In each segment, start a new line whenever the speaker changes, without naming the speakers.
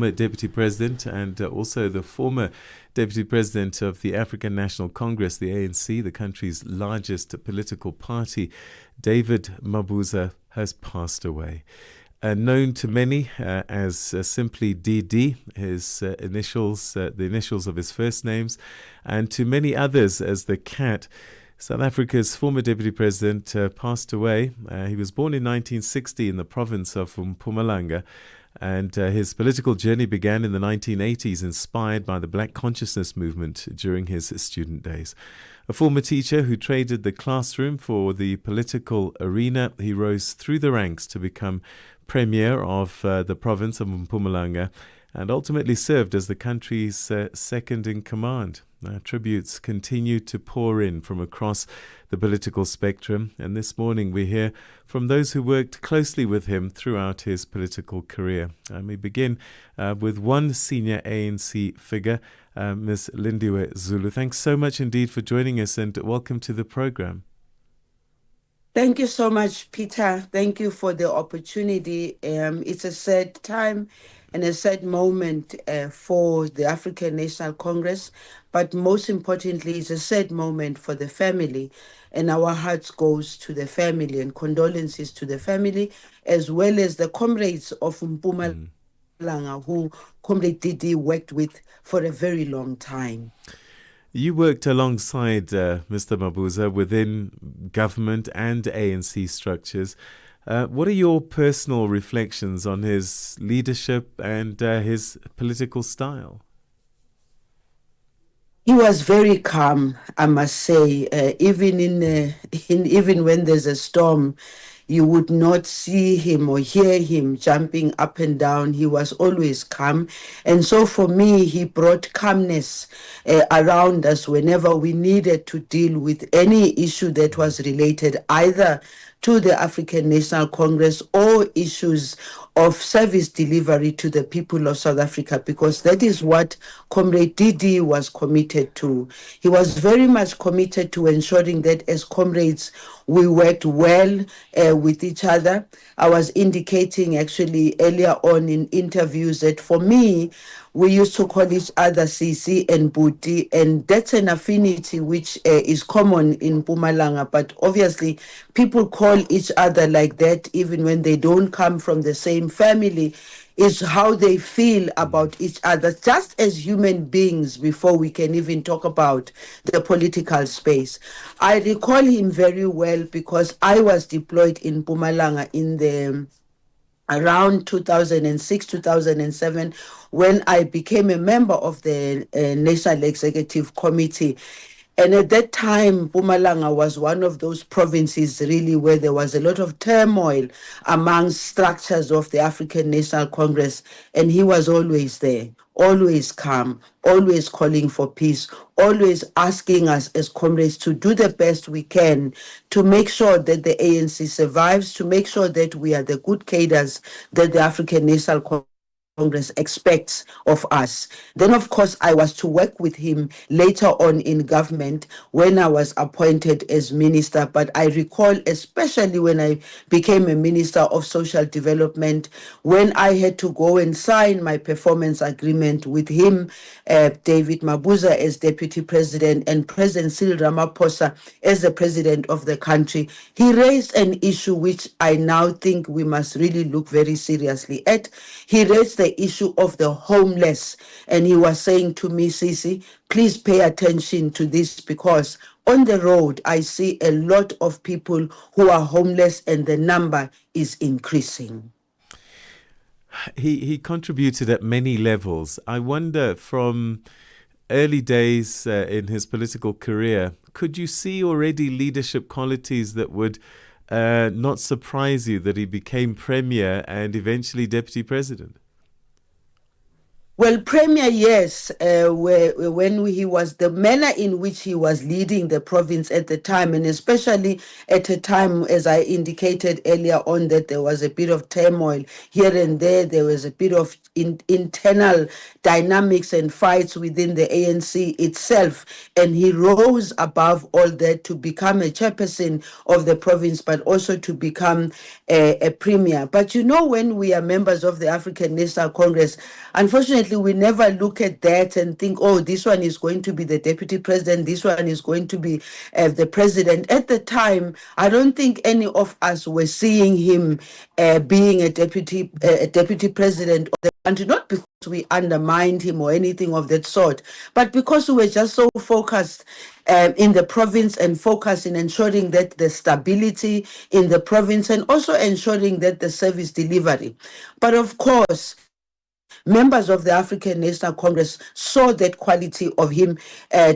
Deputy President and also the former Deputy President of the African National Congress, the ANC, the country's largest political party, David Mabuza, has passed away. Known to many as simply DD, his initials, the initials of his first names, and to many others as the Cat, South Africa's former Deputy President passed away. He was born in 1960 in the province of Mpumalanga, and his political journey began in the 1980s, inspired by the Black consciousness movement during his student days. A former teacher who traded the classroom for the political arena, he rose through the ranks to become Premier of the province of Mpumalanga and ultimately served as the country's second in command. Tributes continue to pour in from across the political spectrum, and this morning we hear from those who worked closely with him throughout his political career. And we begin with one senior ANC figure, Ms. Lindiwe Zulu. Thanks so much indeed for joining us, and welcome to the program.
Thank you so much, Peter. Thank you for the opportunity. It's a sad time and a sad moment for the African National Congress, but most importantly, it's a sad moment for the family, and our hearts goes to the family and condolences to the family, as well as the comrades of Mpumalanga who Comrade DD worked with for a very long time.
You worked alongside Mr. Mabuza within government and ANC structures. What are your personal reflections on his leadership and his political style?
He was very calm, I must say. Even when there's a storm, you would not see him or hear him jumping up and down. He was always calm. And so for me, he brought calmness around us whenever we needed to deal with any issue that was related either to the African National Congress or issues of service delivery to the people of South Africa, because that is what Comrade DD was committed to. He was very much committed to ensuring that as comrades, we worked well with each other. I was indicating actually earlier on in interviews that for me, we used to call each other Sisi and Buti, and that's an affinity which is common in Mpumalanga, but obviously people call each other like that even when they don't come from the same family. Is how they feel about each other, just as human beings, before we can even talk about the political space. I recall him very well because I was deployed in Mpumalanga in the around 2006, 2007, when I became a member of the National Executive Committee. And at that time, Mpumalanga was one of those provinces really where there was a lot of turmoil among structures of the African National Congress. And he was always there, always calm, always calling for peace, always asking us as comrades to do the best we can to make sure that the ANC survives, to make sure that we are the good cadres that the African National Congress expects of us. Then, of course, I was to work with him later on in government when I was appointed as minister. But I recall, especially when I became a minister of social development, when I had to go and sign my performance agreement with him, David Mabuza as deputy president and President Cyril Ramaphosa as the president of the country. He raised an issue which I now think we must really look very seriously at. He raised the issue of the homeless, and he was saying to me, Sisi, please pay attention to this, because on the road I see a lot of people who are homeless and the number is increasing.
He contributed at many levels. I wonder, from early days in his political career, could you see already leadership qualities that would not surprise you that he became premier and eventually deputy president?
Well, Premier, yes, when he was, the manner in which he was leading the province at the time, and especially at a time, as I indicated earlier on, that there was a bit of turmoil here and there was a bit of internal dynamics and fights within the ANC itself, and he rose above all that to become a chairperson of the province, but also to become a premier. But you know, when we are members of the African National Congress, unfortunately, we never look at that and think, oh, this one is going to be the deputy president, this one is going to be the president. At the time, I don't think any of us were seeing him being a deputy president of the country, not because we undermined him or anything of that sort, but because we were just so focused in the province and focused in ensuring that the stability in the province and also ensuring that the service delivery. But of course, members of the African National Congress saw that quality of him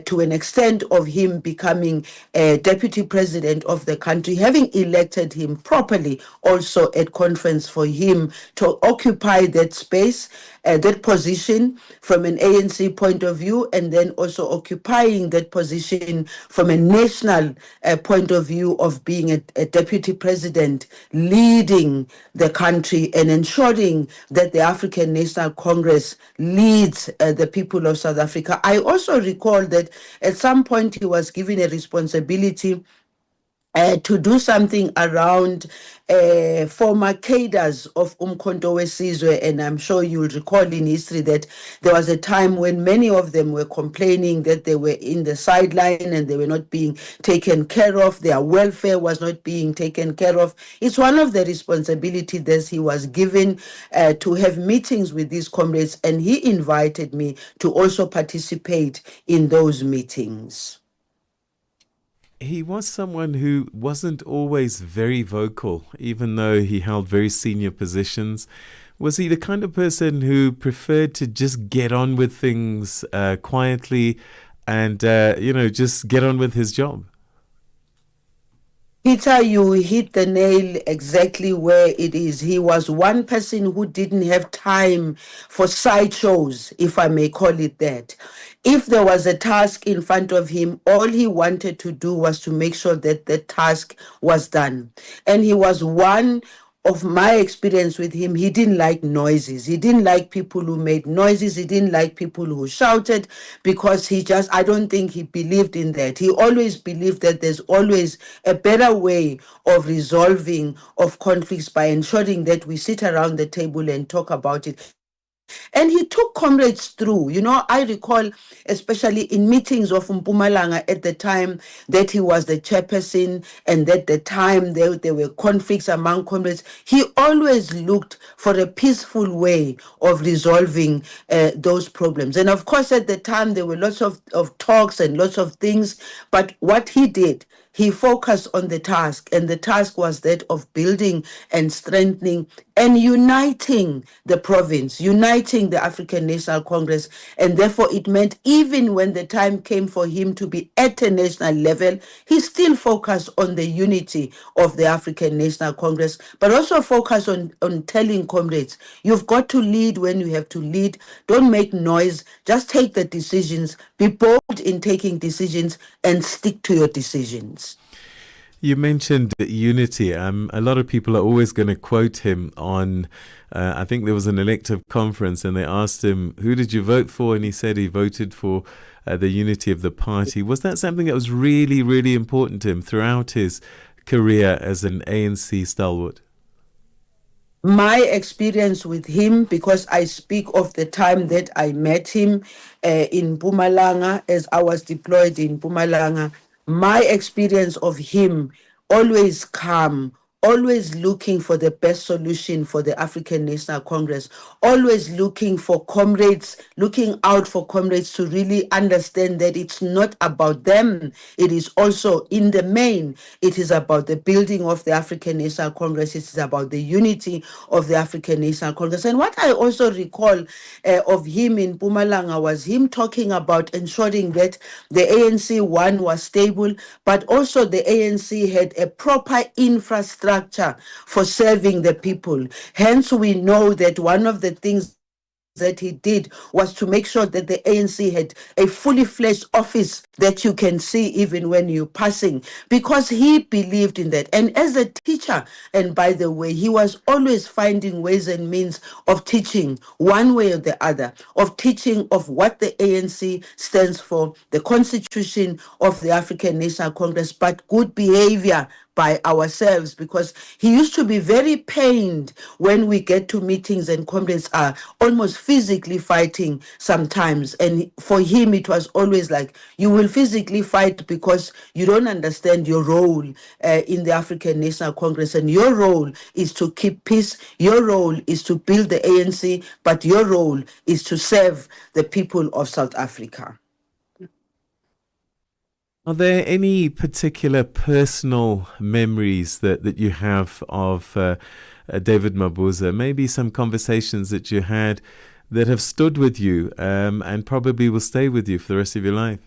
to an extent of him becoming deputy president of the country, having elected him properly also at conference for him to occupy that space, that position from an ANC point of view, and then also occupying that position from a national point of view of being a deputy president, leading the country and ensuring that the African National Congress leads the people of South Africa. I also recall that at some point he was given a responsibility to do something around former cadres of Umkhonto weSizwe, and I'm sure you'll recall in history that there was a time when many of them were complaining that they were in the sideline and they were not being taken care of, their welfare was not being taken care of. It's one of the responsibilities that he was given to have meetings with these comrades, and he invited me to also participate in those meetings.
He was someone who wasn't always very vocal, even though he held very senior positions. Was he the kind of person who preferred to just get on with things quietly and, just get on with his job?
Peter, you hit the nail exactly where it is. He was one person who didn't have time for sideshows, if I may call it that. If there was a task in front of him, all he wanted to do was to make sure that the task was done. And he was one of my experience with him, he didn't like noises. He didn't like people who made noises. He didn't like people who shouted, because I don't think he believed in that. He always believed that there's always a better way of resolving of conflicts by ensuring that we sit around the table and talk about it. And he took comrades through. I recall, especially in meetings of Mpumalanga at the time that he was the chairperson, and at the time there were conflicts among comrades, he always looked for a peaceful way of resolving those problems. And of course, at the time, there were lots of talks and lots of things, but what he did, he focused on the task, and the task was that of building and strengthening and uniting the province, uniting the African National Congress. And therefore, it meant even when the time came for him to be at a national level, he still focused on the unity of the African National Congress, but also focused on telling comrades, you've got to lead when you have to lead. Don't make noise. Just take the decisions. Be bold in taking decisions and stick to your decisions.
You mentioned unity. A lot of people are always going to quote him on, I think there was an elective conference and they asked him, who did you vote for? And he said he voted for the unity of the party. Was that something that was really, really important to him throughout his career as an ANC stalwart?
My experience with him, because I speak of the time that I met him in Mpumalanga as I was deployed in Mpumalanga, my experience of him, always calm, always looking for the best solution for the African National Congress, always looking for comrades, looking out for comrades to really understand that it's not about them. It is also, in the main, it is about the building of the African National Congress. It is about the unity of the African National Congress. And what I also recall of him in Mpumalanga was him talking about ensuring that the ANC, one, was stable, but also the ANC had a proper infrastructure for serving the people. Hence, we know that one of the things that he did was to make sure that the ANC had a fully fledged office that you can see even when you're passing, because he believed in that. And as a teacher, and by the way, he was always finding ways and means of teaching one way or the other, of teaching of what the ANC stands for, the constitution of the African National Congress, but good behavior by ourselves, because he used to be very pained when we get to meetings and comrades are almost physically fighting sometimes. And for him, it was always like, you will physically fight because you don't understand your role in the African National Congress. And your role is to keep peace. Your role is to build the ANC, but your role is to serve the people of South Africa.
Are there any particular personal memories that you have of David Mabuza? Maybe some conversations that you had that have stood with you and probably will stay with you for the rest of your life?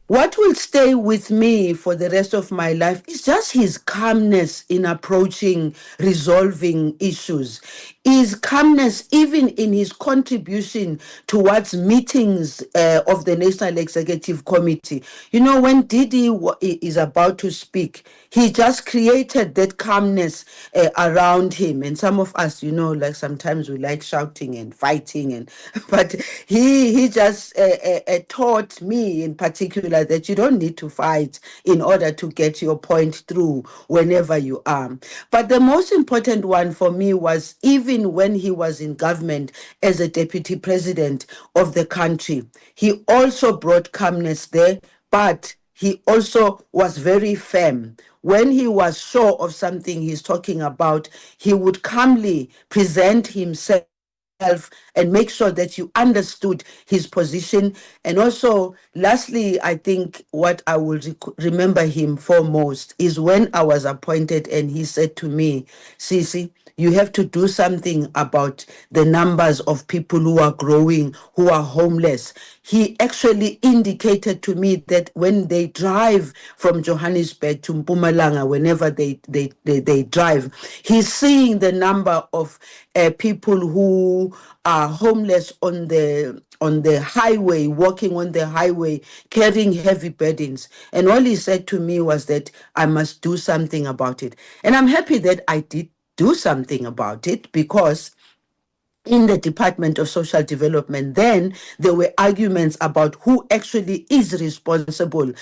What will stay with me for the rest of my life is just his calmness in approaching, resolving issues. His calmness, even in his contribution towards meetings of the National Executive Committee. You know, when DD is about to speak, he just created that calmness around him. And some of us, you know, like sometimes we like shouting and fighting, but he just taught me in particular that you don't need to fight in order to get your point through whenever you are. But the most important one for me was even when he was in government as a deputy president of the country, he also brought calmness there, but he also was very firm. When he was sure of something he's talking about, he would calmly present himself and make sure that you understood his position. And also, lastly, I think what I will remember him for most is when I was appointed and he said to me, Sisi, you have to do something about the numbers of people who are growing, who are homeless. He actually indicated to me that when they drive from Johannesburg to Mpumalanga, whenever they drive, he's seeing the number of people who are homeless on the highway, walking on the highway, carrying heavy burdens. And all he said to me was that I must do something about it. And I'm happy that I did do something about it, because in the Department of Social Development, then there were arguments about who actually is responsible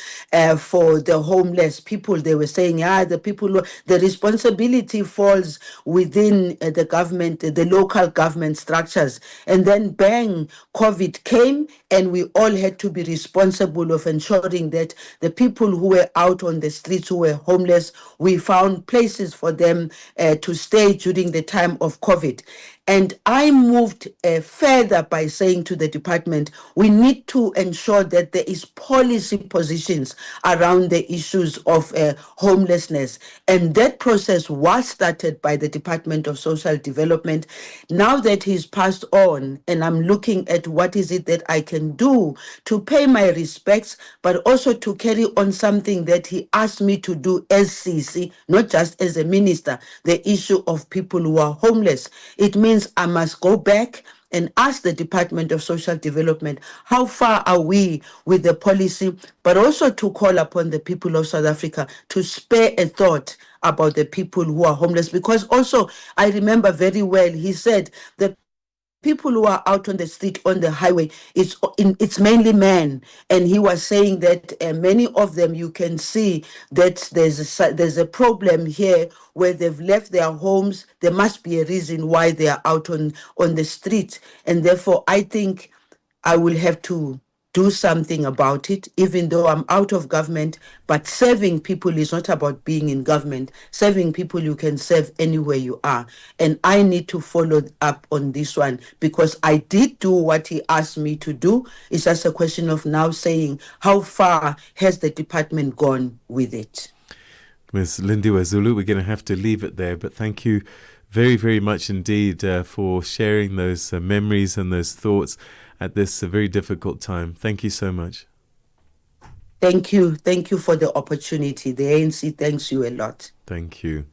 for the homeless people. They were saying, the responsibility falls within the government, the local government structures. And then bang, COVID came, and we all had to be responsible of ensuring that the people who were out on the streets, who were homeless, we found places for them to stay during the time of COVID. And I moved further by saying to the department, we need to ensure that there is policy positions around the issues of homelessness. And that process was started by the Department of Social Development. Now that he's passed on, and I'm looking at what is it that I can do to pay my respects, but also to carry on something that he asked me to do as CC, not just as a minister, the issue of people who are homeless. It means I must go back and ask the Department of Social Development, how far are we with the policy, but also to call upon the people of South Africa to spare a thought about the people who are homeless. Because also, I remember very well, he said that people who are out on the street, on the highway, it's mainly men. And he was saying that many of them, you can see that there's a problem here where they've left their homes. There must be a reason why they are out on the street. And therefore, I think I will have to do something about it, even though I'm out of government. But serving people is not about being in government. Serving people, you can serve anywhere you are. And I need to follow up on this one, because I did do what he asked me to do. It's just a question of now saying, how far has the department gone with it?
Ms. Lindiwe Zulu, we're going to have to leave it there, but thank you very, very much indeed for sharing those memories and those thoughts at this very difficult time. Thank you so much.
Thank you. Thank you for the opportunity. The ANC thanks you a lot.
Thank you.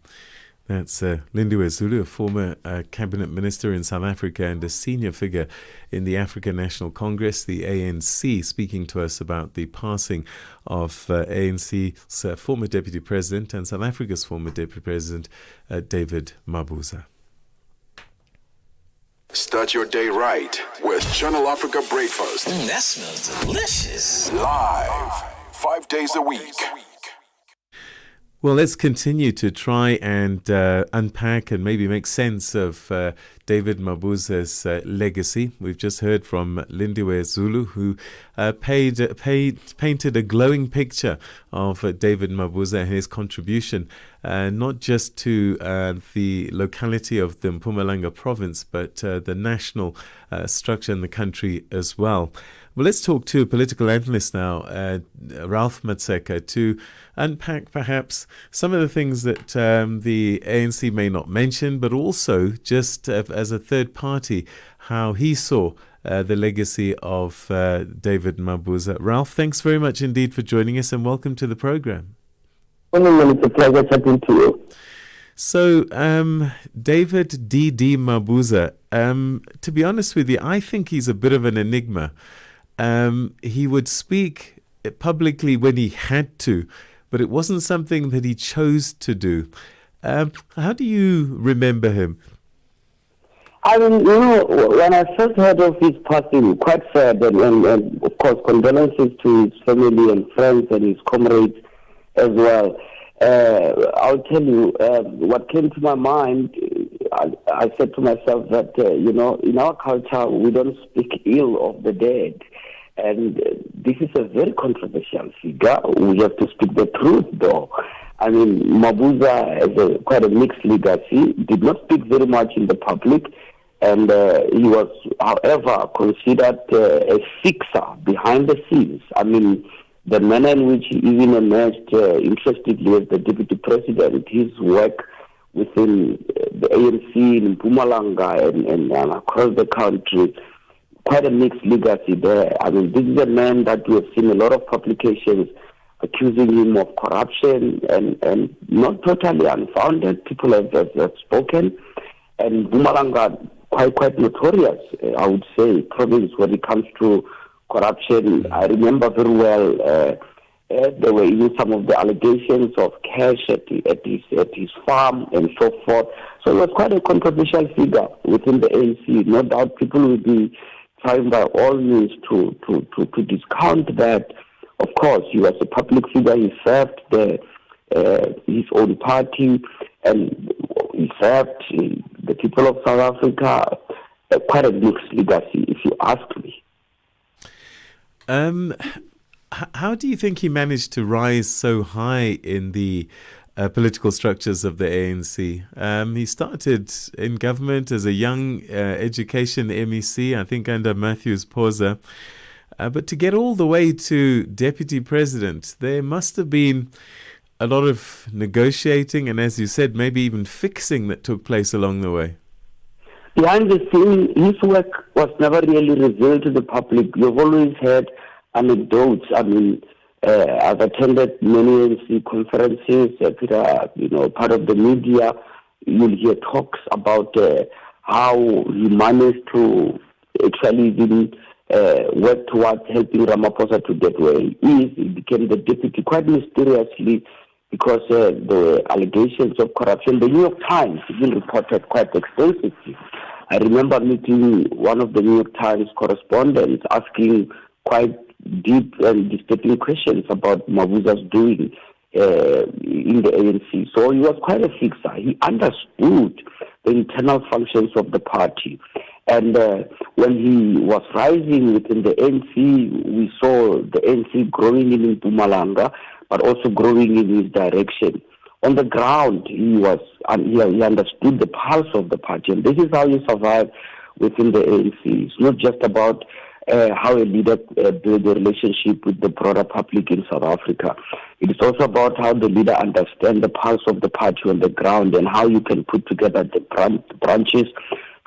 That's Lindiwe Zulu, a former cabinet minister in South Africa and a senior figure in the African National Congress, the ANC, speaking to us about the passing of ANC's former deputy president and South Africa's former deputy president, David Mabuza.
Start your day right with Channel Africa Breakfast.
That smells delicious.
Live, 5 days a week.
Well, let's continue to try and unpack and maybe make sense of David Mabuza's legacy. We've just heard from Lindiwe Zulu, who painted a glowing picture of David Mabuza and his contribution, not just to the locality of the Mpumalanga province, but the national structure in the country as well. Well, let's talk to a political analyst now, Ralph Mathekga, to unpack perhaps some of the things that the ANC may not mention, but also just as a third party, how he saw the legacy of David Mabuza. Ralph, thanks very much indeed for joining us and welcome to the program.
Well, it's a pleasure chatting to you.
So, David DD Mabuza, to be honest with you, I think he's a bit of an enigma. He would speak publicly when he had to, but it wasn't something that he chose to do. How do you remember him?
I mean, when I first heard of his passing, quite sad, and of course, condolences to his family and friends and his comrades as well. I'll tell you, what came to my mind, I said to myself that, in our culture, we don't speak ill of the dead. And this is a very controversial figure. We have to speak the truth, though. I mean, Mabuza has quite a mixed legacy, did not speak very much in the public, and he was, however, considered a fixer behind the scenes. I mean, the manner in which he even emerged, interestingly, as the deputy president, his work within the ANC in Mpumalanga and across the country, quite a mixed legacy there. I mean, this is a man that we have seen a lot of publications accusing him of corruption and not totally unfounded. People have spoken. And Mpumalanga, quite notorious, I would say, province when it comes to corruption. I remember very well there were even some of the allegations of cash at his farm and so forth. So it was quite a controversial figure within the ANC. No doubt people will be trying by all means to discount that. Of course, he was a public figure. He served his own party, and he served the people of South Africa. Quite a mixed legacy, if you ask me.
How do you think he managed to rise so high in the political structures of the ANC? He started in government as a young education MEC, I think under Matthew's Posa. But to get all the way to deputy president, there must have been a lot of negotiating and, as you said, maybe even fixing that took place along the way.
Behind the scene, his work was never really revealed to the public. You've always heard anecdotes. I mean, I've attended many ANC conferences, part of the media. You'll hear talks about how he managed to actually even work towards helping Ramaphosa to get where he is. He became the deputy quite mysteriously because the allegations of corruption. The New York Times even reported quite extensively. I remember meeting one of the New York Times correspondents asking quite deep and disturbing questions about Mabuza's doing in the ANC. So he was quite a fixer. He understood the internal functions of the party. And when he was rising within the ANC, we saw the ANC growing in Mpumalanga, but also growing in his direction. On the ground, he understood the pulse of the party, and this is how he survived within the ANC. It's not just about how a leader builds a relationship with the broader public in South Africa. It is also about how the leader understands the pulse of the party on the ground and how you can put together the branches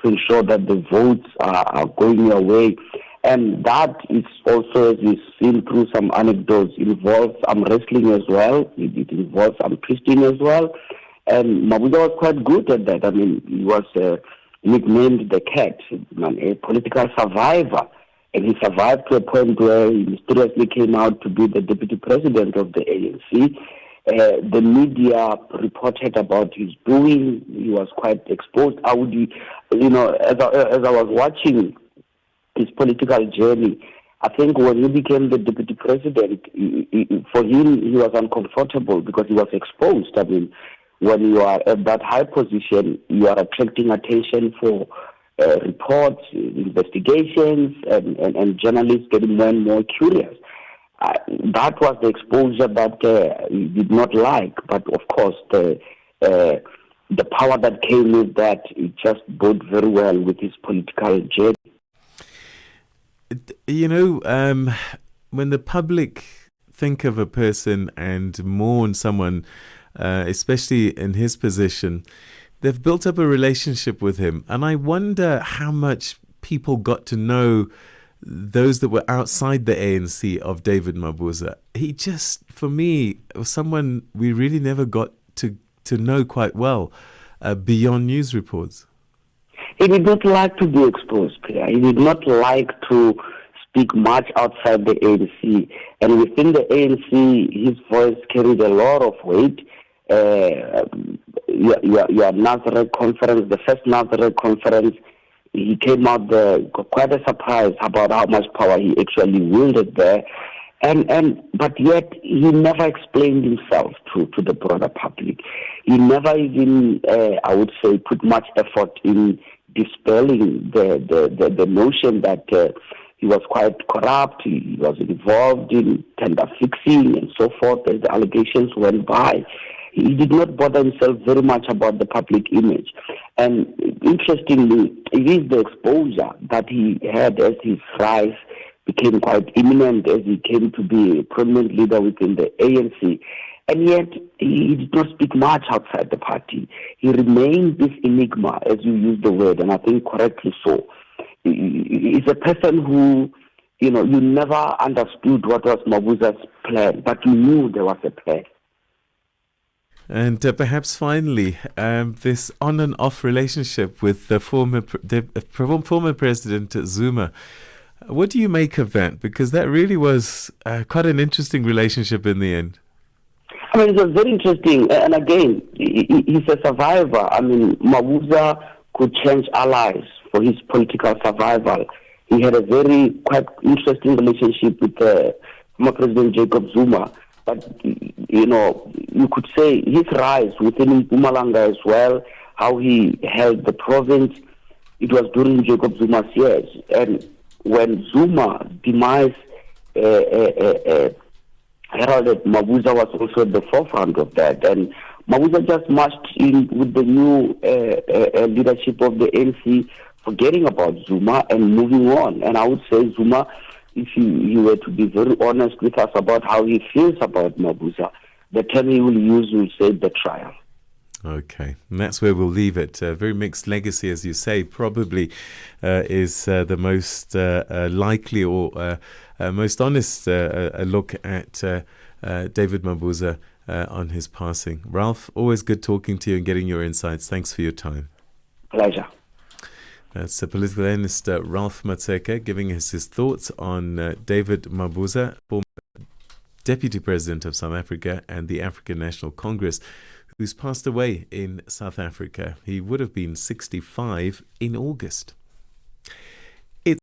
to ensure that the votes are going your way. And that is also, as we've seen through some anecdotes, involves some wrestling as well. It involves some twisting as well. And Mabuza was quite good at that. I mean, he was nicknamed the cat, a political survivor. And he survived to a point where he mysteriously came out to be the deputy president of the ANC. The media reported about his doing. He was quite exposed. As I was watching his political journey, I think when he became the deputy president, for him, he was uncomfortable because he was exposed. I mean, when you are at that high position, you are attracting attention for reports, investigations, and journalists getting more and more curious. That was the exposure that he did not like, but of course the power that came with that, it just bode very well with his political journey.
You know, when the public think of a person and mourn someone, especially in his position, they've built up a relationship with him. And I wonder how much people got to know those that were outside the ANC of David Mabuza. He just, for me, was someone we really never got to know quite well beyond news reports.
He did not like to be exposed, Pierre. He did not like to speak much outside the ANC. And within the ANC, his voice carried a lot of weight. Your Nazareth conference, the first Nazareth conference, he came out there quite a surprise about how much power he actually wielded there. But yet he never explained himself to the broader public. He never even, I would say, put much effort in dispelling the notion that he was quite corrupt, he was involved in tender fixing and so forth as the allegations went by. He did not bother himself very much about the public image. And interestingly, it is the exposure that he had as his rise became quite imminent as he came to be a prominent leader within the ANC. And yet, he did not speak much outside the party. He remained this enigma, as you use the word, and I think correctly so. He's a person who, you never understood what was Mabuza's plan, but you knew there was a plan.
And perhaps finally, this on and off relationship with the former President Zuma. What do you make of that? Because that really was quite an interesting relationship in the end.
I mean, it was very interesting. And again, he's a survivor. I mean, Mabuza could change allies for his political survival. He had a quite interesting relationship with former President Jacob Zuma. But, you could say his rise within Mpumalanga as well, how he held the province, it was during Jacob Zuma's years. And when Zuma's demise heralded, Mabuza was also at the forefront of that. And Mabuza just marched in with the new leadership of the ANC, forgetting about Zuma and moving on. And I would say Zuma, if you were to be very honest with us about how he feels about Mabuza, the term he will use will say betrayal.
Okay, and that's where we'll leave it. Very mixed legacy, as you say, probably is the most likely or most honest look at David Mabuza on his passing. Ralph, always good talking to you and getting your insights. Thanks for your time.
Pleasure.
That's political analyst Ralph Mathekga giving us his thoughts on David Mabuza, former Deputy President of South Africa and the African National Congress, who's passed away in South Africa. He would have been 65 in August.